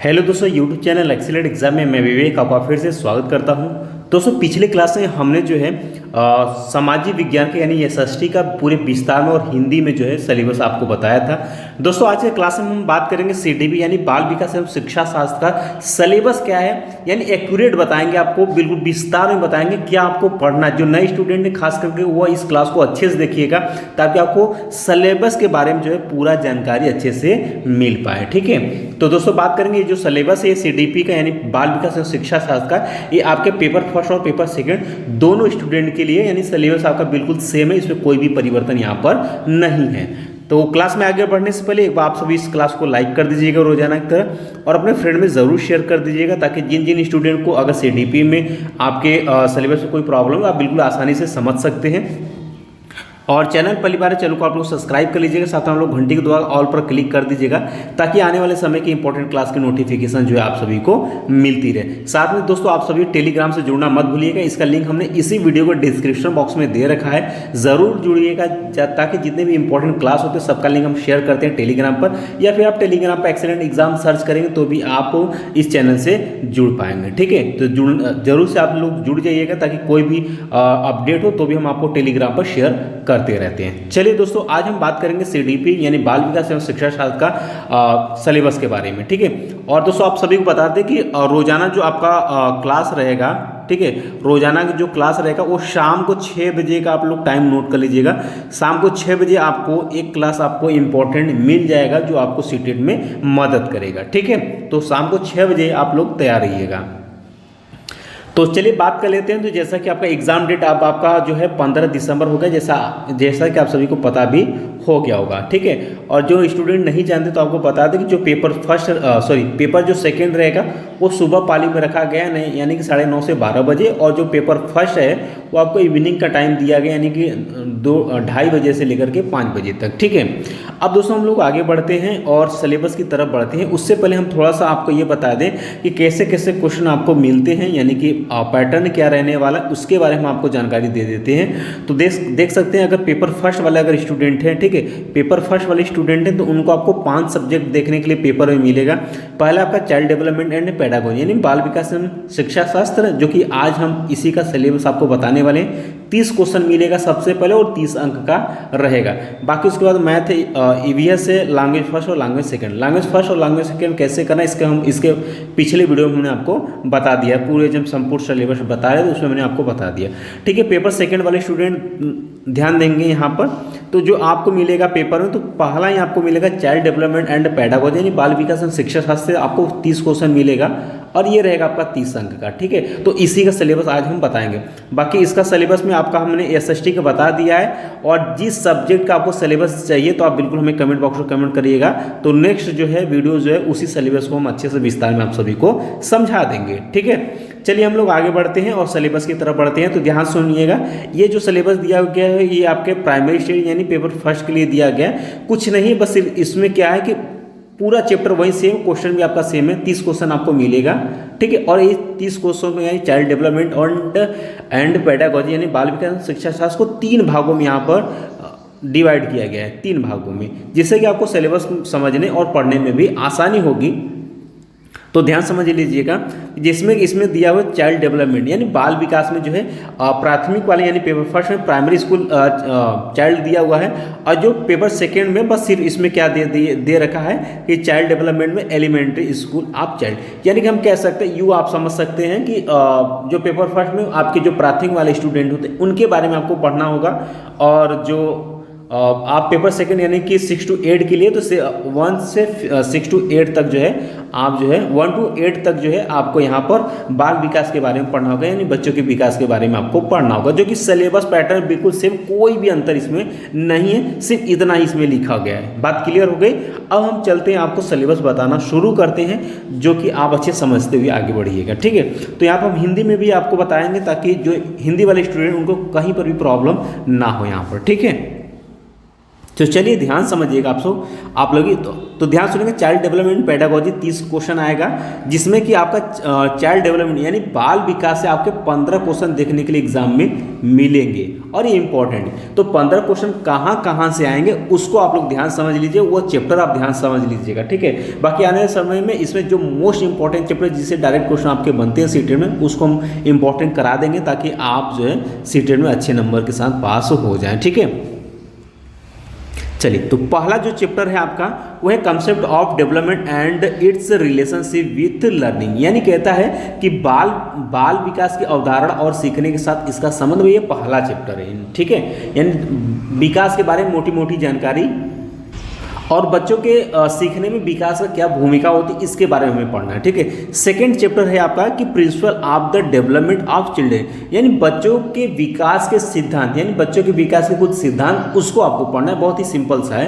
Hello दोस्तों, YouTube channel excellent exam में मैं विवेक आपका फिर से स्वागत करता हूं। दोस्तों, पिछले क्लास में हमने जो है सामाजिक विज्ञान के यानी एसएसटी का पूरे विस्तार में और हिंदी में जो है सिलेबस आपको बताया था। दोस्तों, आज के क्लास में हम बात करेंगे सीडीपी यानी बाल विकास एवं शिक्षा शास्त्र का सिलेबस क्या है, यानी एक्यूरेट बताएंगे आपको, बिल्कुल विस्तार में बताएंगे क्या आपको पढ़ना है। जो नए स्टूडेंट है खास करके वो इस क्लास को अच्छे से देखिएगा ताकि आपको सिलेबस के बारे में जो है पूरा जानकारी अच्छे से मिल पाए। ठीक है, तो दोस्तों बात करेंगे जो सिलेबस है सीडीपी का यानी बाल विकास एवं शिक्षा शास्त्र का, ये आपके पेपर फर्स्ट और पेपर सेकंड दोनों स्टूडेंट के लिए यानी सिलेबस आपका बिल्कुल सेम है, इसमें कोई भी परिवर्तन यहाँ पर नहीं है। तो क्लास में आगे बढ़ने से पहले एक बार आप सभी इस क्लास को लाइक कर दीजिएगा रोजाना की तरह, और अपने फ्रेंड में ज़रूर शेयर कर दीजिएगा ताकि जिन जिन स्टूडेंट को अगर सीडीपी में आपके सिलेबस में कोई प्रॉब्लम है आप बिल्कुल आसानी से समझ सकते हैं। और चैनल पहली बार चैनल को आप लोग सब्सक्राइब कर लीजिएगा, साथ में हम लोग घंटी के द्वारा ऑल पर क्लिक कर दीजिएगा ताकि आने वाले समय की इंपॉर्टेंट क्लास की नोटिफिकेशन जो है आप सभी को मिलती रहे। साथ में दोस्तों आप सभी टेलीग्राम से जुड़ना मत भूलिएगा, इसका लिंक हमने इसी वीडियो को डिस्क्रिप्शन बॉक्स में दे रखा है, ज़रूर जुड़िएगा ताकि जितने भी इंपॉर्टेंट क्लास होते हैं सबका लिंक हम शेयर करते हैं टेलीग्राम पर, या फिर आप टेलीग्राम पर एक्सीलेंट एग्जाम सर्च करेंगे तो भी आप इस चैनल से जुड़ पाएंगे। ठीक है, तो जरूर से आप लोग जुड़ जाइएगा ताकि कोई भी अपडेट हो तो भी हम आपको टेलीग्राम पर शेयर करते रहते हैं। चलिए दोस्तों, आज हम बात करेंगे सीडीपी यानी बाल विकास एवं शिक्षा शास्त्र का सिलेबस के बारे में। ठीक है, और दोस्तों आप सभी को बता दें कि रोजाना जो आपका क्लास रहेगा, ठीक है, रोजाना की जो क्लास रहेगा वो शाम को 6 बजे का आप लोग टाइम नोट कर लीजिएगा। शाम को 6 बजे आपको एक क्लास आपको इंपॉर्टेंट मिल जाएगा जो आपको सीटेट में मदद करेगा। ठीक है, तो शाम को 6 बजे आप लोग तैयार रहिएगा। तो चलिए बात कर लेते हैं। तो जैसा कि आपका एग्जाम डेट अब आपका जो है 15 दिसंबर हो गया, जैसा कि आप सभी को पता भी हो गया होगा। ठीक है, और जो स्टूडेंट नहीं जानते तो आपको बता दें कि जो पेपर जो सेकंड रहेगा वो सुबह पाली में रखा गया नहीं, यानी कि 9:30 से 12 बजे, और जो पेपर फर्स्ट है वो आपको इवनिंग का टाइम दिया गया यानी कि 2-2:30 बजे से लेकर के 5 बजे तक। ठीक है, अब दोस्तों हम लोग आगे बढ़ते हैं और सिलेबस की तरफ बढ़ते हैं। उससे पहले हम थोड़ा सा आपको ये बता दें कि कैसे कैसे क्वेश्चन आपको मिलते हैं, यानी कि पैटर्न क्या रहने वाला है उसके बारे में आपको जानकारी दे देते हैं। तो देख सकते हैं, अगर पेपर फर्स्ट वाले अगर स्टूडेंट हैं, ठीक है, पेपर फर्स्ट वाले स्टूडेंट हैं तो उनको आपको 5 सब्जेक्ट देखने के लिए पेपर में मिलेगा। पहला आपका चाइल्ड डेवलपमेंट एंड पेडागोजी यानी बाल विकास एवं शिक्षा शास्त्र, जो कि आज हम इसी का सिलेबस आपको बताने वाले हैं। 30 क्वेश्चन मिलेगा सबसे पहले और 30 अंक का रहेगा। बाकी उसके बाद मैथ, ईवीएस है, लैंग्वेज फर्स्ट और लैंग्वेज सेकंड। लैंग्वेज फर्स्ट और लैंग्वेज सेकंड कैसे करना है इसके पिछले वीडियो में हमने आपको बता दिया, पूरे जब संपूर्ण सिलेबस बता रहे थे उसमें मैंने आपको बता दिया। ठीक है, पेपर सेकंड वाले स्टूडेंट ध्यान देंगे यहाँ पर। तो जो आपको मिलेगा पेपर में, तो पहला ही आपको मिलेगा चाइल्ड डेवलपमेंट एंड पेडागोजी यानी बाल विकास एवं शिक्षा शास्त्र से आपको 30 क्वेश्चन मिलेगा और ये रहेगा आपका 30 अंक का। ठीक है, तो इसी का सिलेबस आज हम बताएंगे। बाकी इसका सिलेबस में आपका हमने एसएसटी का बता दिया है, और जिस सब्जेक्ट का आपको सिलेबस चाहिए तो आप बिल्कुल हमें कमेंट बॉक्स में कमेंट करिएगा, तो नेक्स्ट जो है वीडियो जो है उसी सिलेबस को हम अच्छे से विस्तार में आप सभी को समझा देंगे। ठीक है, चलिए हम लोग आगे बढ़ते हैं और सिलेबस की तरफ बढ़ते हैं। तो ध्यान सुनिएगा, ये जो सिलेबस दिया गया है ये आपके प्राइमरी स्टेज यानी पेपर फर्स्ट के लिए दिया गया है। कुछ नहीं, बस इसमें क्या है कि पूरा चैप्टर वही सेम, क्वेश्चन भी आपका सेम है, 30 क्वेश्चन आपको मिलेगा। ठीक है, और ये 30 क्वेश्चन में यानी चाइल्ड डेवलपमेंट एंड पेडागोजी यानी बाल विकास शिक्षा शास्त्र को 3 भागों में यहाँ पर डिवाइड किया गया है, 3 भागों में, जिससे कि आपको सिलेबस समझने और पढ़ने में भी आसानी होगी। तो ध्यान समझ लीजिएगा, जिसमें इसमें दिया हुआ चाइल्ड डेवलपमेंट यानी बाल विकास में जो है प्राथमिक वाले यानी पेपर फर्स्ट में प्राइमरी स्कूल चाइल्ड दिया हुआ है, और जो पेपर सेकंड में बस सिर्फ इसमें क्या दे रखा है कि चाइल्ड डेवलपमेंट में एलिमेंट्री स्कूल आप चाइल्ड, यानी कि हम कह सकते हैं आप समझ सकते हैं कि जो पेपर फर्स्ट में आपके जो प्राथमिक वाले स्टूडेंट होते हैं उनके बारे में आपको पढ़ना होगा, और जो आप पेपर सेकंड यानी कि 6 to 8 के लिए तो 1 से 6 to 8 तक जो है आप जो है 1 to 8 तक जो है आपको यहाँ पर बाल विकास के बारे में पढ़ना होगा, यानी बच्चों के विकास के बारे में आपको पढ़ना होगा, जो कि सिलेबस पैटर्न बिल्कुल सेम, कोई भी अंतर इसमें नहीं है, सिर्फ इतना ही इसमें लिखा गया है। बात क्लियर हो गई। अब हम चलते हैं, आपको सिलेबस बताना शुरू करते हैं, जो कि आप अच्छे समझते हुए आगे बढ़िएगा। ठीक है, तो यहाँ पर हम हिंदी में भी आपको बताएंगे ताकि जो हिंदी वाले स्टूडेंट उनको कहीं पर भी प्रॉब्लम ना हो यहाँ पर। ठीक है, तो चलिए ध्यान समझिएगा आप लोग तो ध्यान सुनेंगे। चाइल्ड डेवलपमेंट पेडागोजी 30 क्वेश्चन आएगा, जिसमें कि आपका चाइल्ड डेवलपमेंट यानी बाल विकास से आपके 15 क्वेश्चन देखने के लिए एग्जाम में मिलेंगे और ये इंपॉर्टेंट है। तो 15 क्वेश्चन कहाँ से आएंगे उसको आप लोग ध्यान समझ लीजिए, वो चैप्टर आप ध्यान समझ लीजिएगा, ठीक है। बाकी आने वाले समय में इसमें जो मोस्ट इंपॉर्टेंट चैप्टर जिससे डायरेक्ट क्वेश्चन आपके बनते हैं सीटेट में, उसको हम इंपॉर्टेंट करा देंगे ताकि आप जो है सीटेट में अच्छे नंबर के साथ पास हो जाएं, ठीक है। चलिए, तो पहला जो चैप्टर है आपका वो है concept of development and it's relationship with learning, यानी कहता है कि बाल विकास की अवधारणा और सीखने के साथ इसका संबंध, ये पहला चैप्टर है, ठीक है। यानी विकास के बारे में मोटी मोटी जानकारी और बच्चों के सीखने में विकास का क्या भूमिका होती है इसके बारे में हमें पढ़ना है, ठीक है। सेकंड चैप्टर है आपका कि principle of the development of children, यानी बच्चों के विकास के सिद्धांत, यानी बच्चों के विकास के कुछ सिद्धांत उसको आपको पढ़ना है, बहुत ही सिंपल सा है।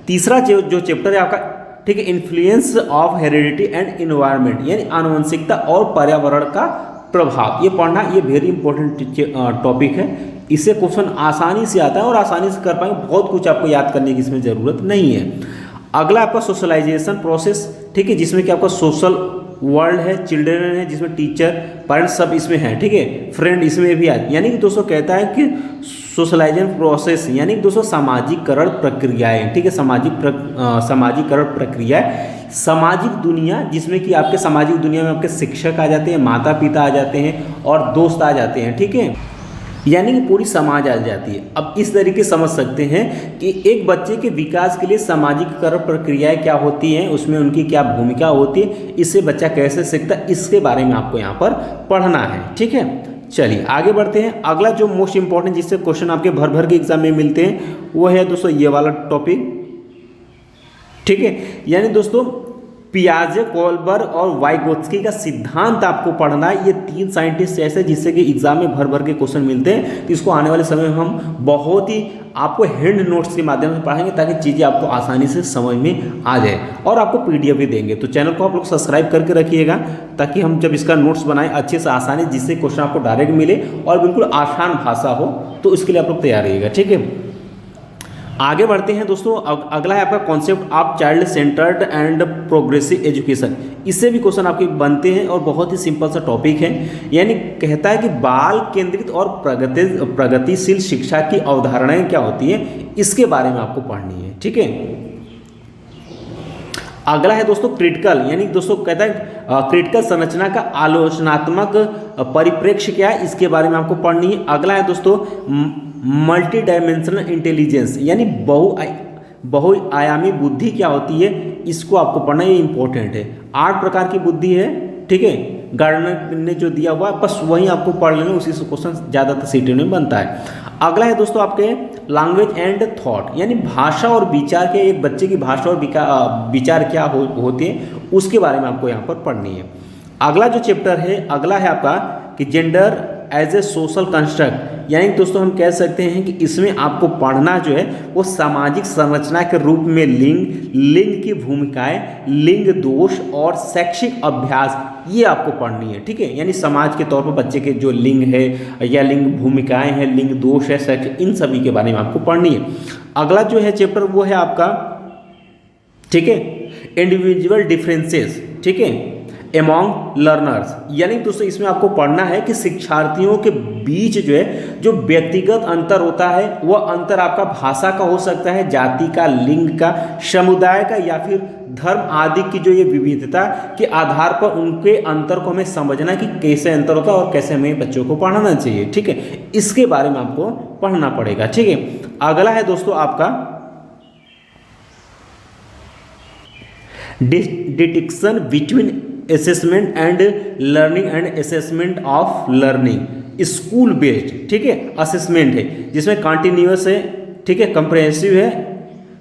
तीसरा जो चैप्टर है आपका, ठीक है, influence of heredity and environment, यानी आनुवंशिकता और पर्यावरण का प्रभाव, ये पढ़ना, ये वेरी इंपॉर्टेंट टॉपिक है। इससे क्वेश्चन आसानी से आता है और आसानी से कर पाएंगे, बहुत कुछ आपको याद करने की इसमें ज़रूरत नहीं है। अगला आपका सोशलाइजेशन प्रोसेस, ठीक है, जिसमें कि आपका सोशल वर्ल्ड है, चिल्ड्रन है, जिसमें टीचर पेरेंट्स सब इसमें हैं, ठीक है, फ्रेंड इसमें भी आए, यानी कि दोस्तों कहता है कि सोशलाइजेशन प्रोसेस यानी कि दोस्तों सामाजिकरण प्रक्रियाएं, ठीक है, सामाजिकरण प्रक्रिया, सामाजिक दुनिया, जिसमें कि आपके सामाजिक दुनिया में आपके शिक्षक आ जाते हैं, माता पिता आ जाते हैं और दोस्त आ जाते हैं, ठीक है, यानी कि पूरी समाज आ जाती है। अब इस तरीके समझ सकते हैं कि एक बच्चे के विकास के लिए सामाजिकरण प्रक्रियाएं क्या होती हैं, उसमें उनकी क्या भूमिका होती है, इससे बच्चा कैसे सीखता है, इसके बारे में आपको यहाँ पर पढ़ना है, ठीक है। चलिए आगे बढ़ते हैं। अगला जो मोस्ट इंपॉर्टेंट जिससे क्वेश्चन आपके भर भर के एग्जाम में मिलते हैं वो है दोस्तों ये वाला टॉपिक, ठीक है, यानी दोस्तों पियाजे, कोलबर और वाइगोत्स्की का सिद्धांत आपको पढ़ना है। ये 3 साइंटिस्ट ऐसे जिससे कि एग्जाम में भर भर के क्वेश्चन मिलते हैं, तो इसको आने वाले समय में हम बहुत ही आपको हैंड नोट्स के माध्यम से पढ़ाएंगे ताकि चीज़ें आपको आसानी से समझ में आ जाए, और आपको पीडीएफ भी देंगे। तो चैनल को आप लोग सब्सक्राइब करके रखिएगा ताकि हम जब इसका नोट्स बनाएं अच्छे से आसानी, जिससे क्वेश्चन आपको डायरेक्ट मिले और बिल्कुल आसान भाषा हो, तो इसके लिए आप लोग तैयार रहिएगा, ठीक है। आगे बढ़ते हैं दोस्तों। अगला है आपका concept of child centred and progressive education. इससे भी क्वेश्चन आपके बनते हैं और बहुत ही सिंपल सा टॉपिक है, यानी कहता है कि बाल केंद्रित और प्रगतिशील शिक्षा की अवधारणाएं क्या होती है, इसके बारे में आपको पढ़नी है, ठीक है। अगला है दोस्तों क्रिटिकल, यानी दोस्तों कहता है क्रिटिकल संरचना का आलोचनात्मक परिप्रेक्ष्य क्या है, इसके बारे में आपको पढ़नी है। अगला है दोस्तों मल्टी डायमेंशनल इंटेलिजेंस, यानी बहुआयामी बुद्धि क्या होती है, इसको आपको पढ़ना, ये इंपॉर्टेंट है। 8 प्रकार की बुद्धि है, ठीक है, गार्डनर ने जो दिया हुआ बस वही आपको पढ़ लेना, उसी से क्वेश्चन ज़्यादातर सीटें में बनता है। अगला है दोस्तों आपके लैंग्वेज एंड थॉट, यानी भाषा और विचार के, एक बच्चे की भाषा और विचार क्या होते हैं उसके बारे में आपको यहाँ पर पढ़नी है। अगला जो चैप्टर है, अगला है आपका कि gender as a social construct, यानी दोस्तों हम कह सकते हैं कि इसमें आपको पढ़ना जो है वो सामाजिक संरचना के रूप में लिंग की भूमिकाएं, लिंग दोष और शैक्षिक अभ्यास, ये आपको पढ़नी है, ठीक है। यानी समाज के तौर पर बच्चे के जो लिंग है या लिंग भूमिकाएं हैं, लिंग दोष है, शैक्षिक, इन सभी के बारे में आपको पढ़नी है। अगला जो है चैप्टर वो है आपका, ठीक है, इंडिविजुअल डिफरेंसेस, ठीक है, एमॉन्ग लर्नर्स, यानी दोस्तों इसमें आपको पढ़ना है कि शिक्षार्थियों के बीच जो है जो व्यक्तिगत अंतर होता है वह अंतर आपका भाषा का हो सकता है, जाति का, लिंग का, समुदाय का या फिर धर्म आदि की जो ये विविधता के आधार पर उनके अंतर को हमें समझना कि कैसे अंतर होता है और कैसे हमें बच्चों को पढ़ाना चाहिए, ठीक है, इसके बारे में आपको पढ़ना पड़ेगा, ठीक है। अगला है दोस्तों आपका distinction between assessment and learning and assessment of learning, school based, ठीक है, असेसमेंट है जिसमें कॉन्टिन्यूअस है, ठीक है, कंप्रहेंसिव है।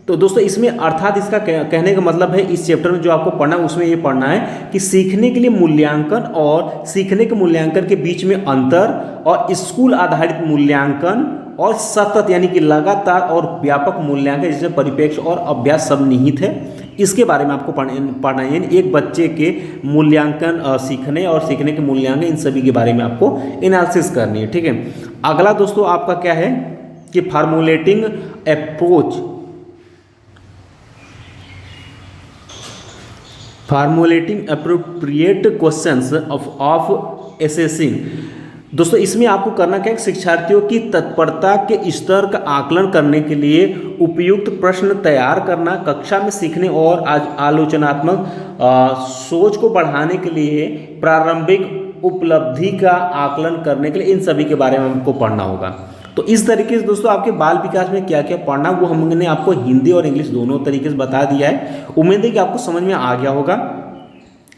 तो दोस्तों इसमें अर्थात इसका कहने का मतलब है इस चैप्टर में जो आपको पढ़ना है उसमें ये पढ़ना है कि सीखने के लिए मूल्यांकन और सीखने के मूल्यांकन के बीच में अंतर, और स्कूल आधारित मूल्यांकन और सतत यानी कि लगातार और व्यापक मूल्यांकन जिसमें परिप्रेक्ष्य और अभ्यास सब निहित है, इसके बारे में आपको पढ़ना है। एक बच्चे के मूल्यांकन, सीखने और सीखने के मूल्यांकन, इन सभी के बारे में आपको एनालिसिस करनी है, ठीक है। अगला दोस्तों आपका क्या है कि formulating approach formulating appropriate questions of assessing. दोस्तों इसमें आपको करना क्या है, शिक्षार्थियों की तत्परता के स्तर का आकलन करने के लिए उपयुक्त प्रश्न तैयार करना, कक्षा में सीखने और आलोचनात्मक सोच को बढ़ाने के लिए प्रारंभिक उपलब्धि का आकलन करने के लिए इन सभी के बारे में हमको पढ़ना होगा। तो इस तरीके से दोस्तों आपके बाल विकास में क्या क्या पढ़ना वो हमने आपको हिंदी और इंग्लिश दोनों तरीके से बता दिया है। उम्मीद है कि आपको समझ में आ गया होगा।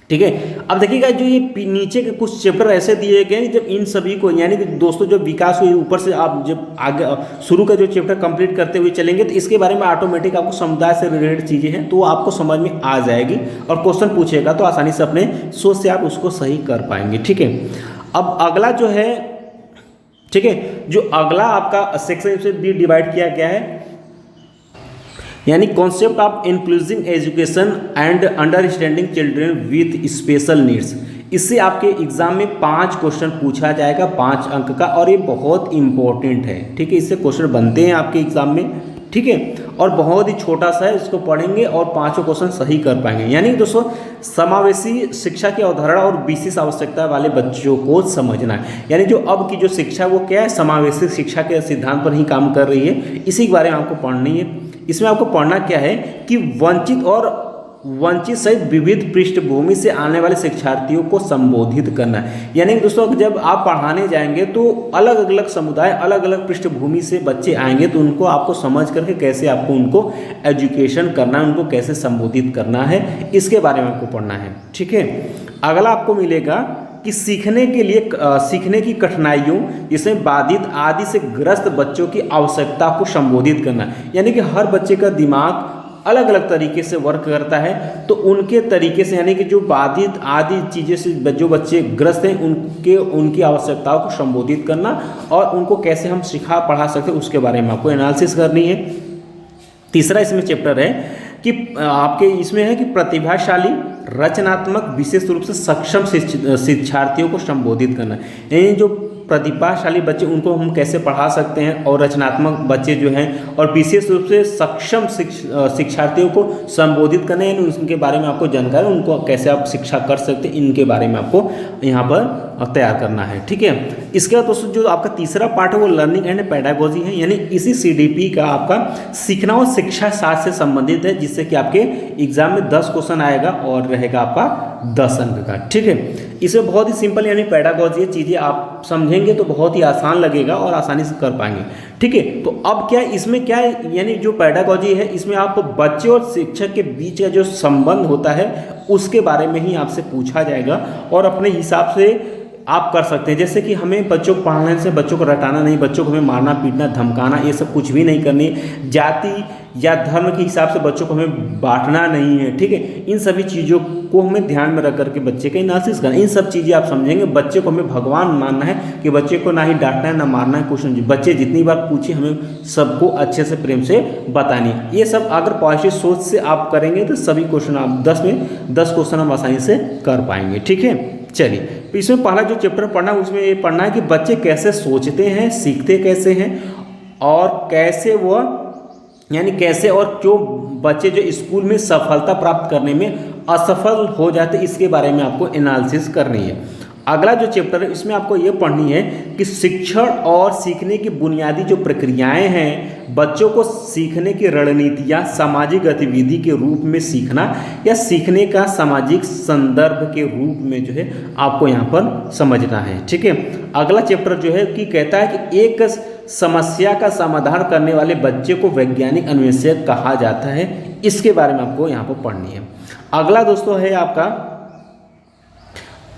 ठीक है, अब देखिएगा जो ये नीचे के कुछ चैप्टर ऐसे दिए गए जब इन सभी को, यानी कि दोस्तों जो विकास हुई ऊपर से आप जब आगे शुरू का जो चैप्टर कंप्लीट करते हुए चलेंगे तो इसके बारे में ऑटोमेटिक आपको समुदाय से रिलेटेड चीज़ें हैं तो आपको समझ में आ जाएगी और क्वेश्चन पूछेगा तो आसानी से अपने सोच से आप उसको सही कर पाएंगे। ठीक है, अब अगला जो है, ठीक है, जो अगला आपका सेक्शन से भी डिवाइड किया गया है, यानी concept of inclusive education and understanding children with special needs. इससे आपके एग्जाम में 5 क्वेश्चन पूछा जाएगा 5 अंक का, और ये बहुत इंपॉर्टेंट है। ठीक है, इससे क्वेश्चन बनते हैं आपके एग्जाम में। ठीक है, और बहुत ही छोटा सा है, इसको पढ़ेंगे और 5 क्वेश्चन सही कर पाएंगे। यानी दोस्तों समावेशी शिक्षा की अवधारणा और विशेष आवश्यकता वाले बच्चों को समझना है। यानी जो अब की जो शिक्षा वो क्या है, समावेशी शिक्षा के सिद्धांत पर ही काम कर रही है, इसी के बारे में आपको पढ़नी है। इसमें आपको पढ़ना क्या है कि वंचित सहित विविध पृष्ठभूमि से आने वाले शिक्षार्थियों को संबोधित करना है। यानी दोस्तों जब आप पढ़ाने जाएंगे तो अलग अलग समुदाय, अलग अलग पृष्ठभूमि से बच्चे आएंगे तो उनको आपको समझ करके कैसे आपको उनको एजुकेशन करना है, उनको कैसे संबोधित करना है, इसके बारे में आपको पढ़ना है। ठीक है, अगला आपको मिलेगा कि सीखने के लिए सीखने की कठिनाइयों जिसमें बाधित आदि से ग्रस्त बच्चों की आवश्यकता को संबोधित करना। यानी कि हर बच्चे का दिमाग अलग अलग तरीके से वर्क करता है तो उनके तरीके से, यानी कि जो बाधित आदि चीज़ें से जो बच्चे ग्रस्त हैं उनकी आवश्यकताओं को संबोधित करना और उनको कैसे हम सिखा पढ़ा सकते हैं उसके बारे में आपको एनालिसिस करनी है। तीसरा इसमें चैप्टर है कि आपके इसमें है कि प्रतिभाशाली रचनात्मक विशेष रूप से सक्षम शिक्षार्थियों को संबोधित करना। यानी जो प्रतिभाशाली बच्चे उनको हम कैसे पढ़ा सकते हैं और रचनात्मक बच्चे जो हैं और विशेष रूप से सक्षम शिक्षार्थियों को संबोधित करना, यानी उनके बारे में आपको जानकारी, उनको कैसे आप शिक्षा कर सकते हैं, इनके बारे में आपको यहाँ पर तैयार करना है। ठीक है, इसके बाद दोस्तों जो आपका तीसरा पार्ट है वो लर्निंग एंड पेडागोजी है। यानी इसी CDP का आपका सीखना और शिक्षा शास्त्र से संबंधित है, जिससे कि आपके एग्जाम में 10 क्वेश्चन आएगा और रहेगा आपका 10 अंक का। ठीक है, इसे बहुत ही सिंपल यानी पेडागोजी चीज़ें आप समझेंगे तो बहुत ही आसान लगेगा और आसानी से कर पाएंगे। ठीक है, तो अब क्या इसमें क्या है, यानी जो पेडागोजी है इसमें आप बच्चे और शिक्षक के बीच का जो संबंध होता है उसके बारे में ही आपसे पूछा जाएगा और अपने हिसाब से आप कर सकते हैं। जैसे कि हमें बच्चों को पढ़ाने से बच्चों को रटाना नहीं, बच्चों को हमें मारना पीटना धमकाना ये सब कुछ भी नहीं करनी, जाति या धर्म के हिसाब से बच्चों को हमें बांटना नहीं है। ठीक है, इन सभी चीज़ों को हमें ध्यान में रख करके बच्चे का एनालिसिस करना, इन सब चीज़ें आप समझेंगे। बच्चे को हमें भगवान मानना है कि बच्चे को ना ही डांटना है ना मारना है, कुछ नहीं। बच्चे जितनी बार पूछे हमें सबको अच्छे से प्रेम से बतानी है। ये सब अगर पॉजिटिव सोच से आप करेंगे तो सभी क्वेश्चन आप 10 में 10 क्वेश्चन हम आसानी से कर पाएंगे। ठीक है, चलिए तो इसमें पहला जो चैप्टर पढ़ना है उसमें ये पढ़ना है कि बच्चे कैसे सोचते हैं, सीखते कैसे हैं और कैसे वह, यानी कैसे और क्यों बच्चे जो स्कूल में सफलता प्राप्त करने में असफल हो जाते, इसके बारे में आपको एनालिसिस करनी है। अगला जो चैप्टर है इसमें आपको ये पढ़नी है कि शिक्षण और सीखने की बुनियादी जो प्रक्रियाएं हैं, बच्चों को सीखने की रणनीतियाँ, सामाजिक गतिविधि के रूप में सीखना या सीखने का सामाजिक संदर्भ के रूप में जो है आपको यहाँ पर समझना है। ठीक है, अगला चैप्टर जो है कि कहता है कि एक समस्या का समाधान करने वाले बच्चे को वैज्ञानिक अन्वेषक कहा जाता है, इसके बारे में आपको यहाँ पर पढ़नी है। अगला दोस्तों है आपका,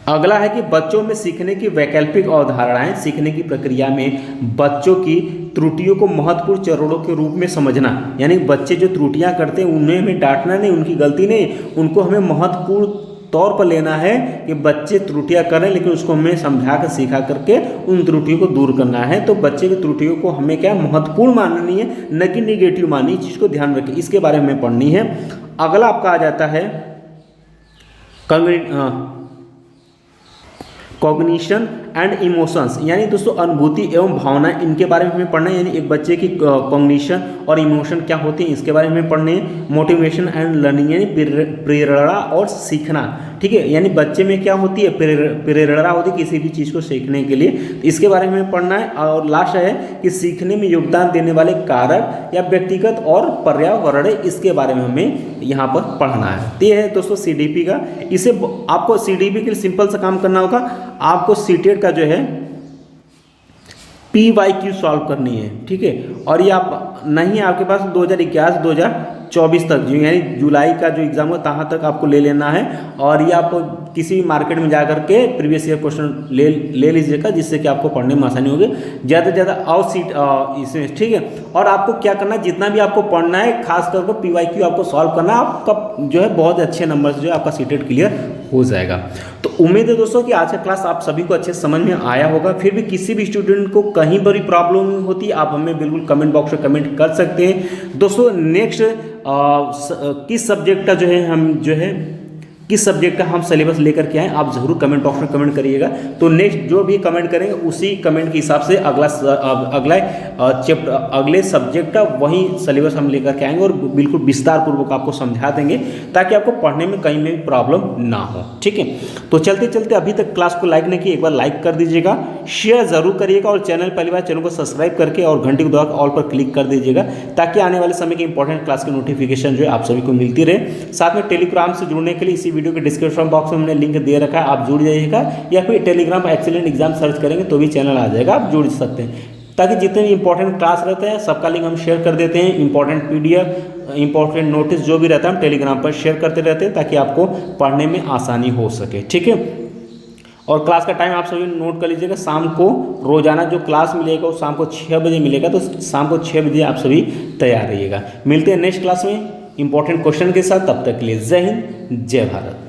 अगला है कि बच्चों में सीखने की वैकल्पिक अवधारणाएं, सीखने की प्रक्रिया में बच्चों की त्रुटियों को महत्वपूर्ण चरणों के रूप में समझना। यानी बच्चे जो त्रुटियां करते हैं उन्हें हमें डांटना नहीं, उनकी गलती नहीं, उनको हमें महत्वपूर्ण तौर पर लेना है कि बच्चे त्रुटियां करें लेकिन उसको हमें समझा कर सिखा करके उन त्रुटियों को दूर करना है। तो बच्चे की त्रुटियों को हमें क्या महत्वपूर्ण माननी है, न कि निगेटिव माननी, चीज़ को ध्यान रखें, इसके बारे में पढ़नी है। अगला आपका आ जाता है कॉग्निशन एंड इमोशंस, यानी दोस्तों अनुभूति एवं भावना, इनके बारे में हमें पढ़ना है। यानी एक बच्चे की कॉग्निशन और इमोशन क्या होती है इसके बारे में पढ़ने हैं। मोटिवेशन एंड लर्निंग, यानी प्रेरणा और सीखना, ठीक है। यानी बच्चे में क्या होती है, प्रेरणा होती है किसी भी चीज़ को सीखने के लिए, तो इसके बारे में पढ़ना है। और लास्ट है कि सीखने में योगदान देने वाले कारक या व्यक्तिगत और पर्यावरण, इसके बारे में हमें यहाँ पर पढ़ना है। तो ये है दोस्तों सीडीपी का। इसे आपको सीडीपी के लिए सिंपल सा काम करना होगा, आपको सीटेट का जो है PYQ सॉल्व करनी है, ठीक है। और ये आप नहीं आपके पास 2021-2024 तक जो यानी जुलाई का जो एग्जाम हो तहाँ तक आपको ले लेना है। और ये आप किसी भी मार्केट में जा करके प्रीवियस ईयर क्वेश्चन ले लीजिएगा, जिससे कि आपको पढ़ने में आसानी होगी। ज़्यादा से ज़्यादा और सीट इसमें, ठीक है। और आपको क्या करना है, जितना भी आपको पढ़ना है खास तौर पर PYQ आपको सॉल्व करना है, आपका जो है बहुत अच्छे नंबर से जो है आपका सीटेट क्लियर हो जाएगा। तो उम्मीद है दोस्तों कि आज का क्लास आप सभी को अच्छे समझ में आया होगा। फिर भी किसी भी स्टूडेंट को कहीं बड़ी प्रॉब्लम होती है, आप हमें बिल्कुल कमेंट बॉक्स में कमेंट कर सकते हैं। दोस्तों नेक्स्ट किस सब्जेक्ट का जो है हम जो है किस सब्जेक्ट का हम सिलेबस लेकर के आए, आप जरूर कमेंट बॉक्स में कमेंट करिएगा। तो नेक्स्ट जो भी कमेंट करेंगे उसी कमेंट के हिसाब से अगले सब्जेक्ट का वही सिलेबस हम लेकर के आएंगे और बिल्कुल विस्तार पूर्वक आपको समझा देंगे, ताकि आपको पढ़ने में कहीं में प्रॉब्लम ना हो, ठीक है। तो चलते चलते अभी तक क्लास को लाइक नहीं किया, एक बार लाइक कर दीजिएगा, शेयर जरूर करिएगा और चैनल पहली बार चैनल को सब्सक्राइब करके और घंटी को दबा ऑल पर क्लिक कर दीजिएगा, ताकि आने वाले समय की इंपॉर्टेंट क्लास की नोटिफिकेशन जो है आप सभी को मिलती रहे। साथ में टेलीग्राम से जुड़ने के लिए इसी वीडियो के डिस्क्रिप्शन बॉक्स में हमने लिंक दे रखा है, आप जुड़ जाइएगा। या फिर टेलीग्राम एक्सीलेंट एग्जाम सर्च करेंगे तो भी चैनल आ जाएगा, आप जुड़ सकते हैं, ताकि जितने भी इंपॉर्टेंट क्लास रहते हैं सबका लिंक हम शेयर कर देते हैं। इंपॉर्टेंट PDF, इंपॉर्टेंट नोटिस जो भी रहता है हम टेलीग्राम पर शेयर करते रहते हैं, ताकि आपको पढ़ने में आसानी हो सके, ठीक है। और क्लास का टाइम आप सभी नोट कर लीजिएगा, शाम को रोजाना जो क्लास मिलेगा वो शाम को 6 बजे मिलेगा, तो शाम को 6 बजे आप सभी तैयार रहिएगा। मिलते हैं नेक्स्ट क्लास में इंपॉर्टेंट क्वेश्चन के साथ, तब तक के लिए जय हिंद, जय भारत।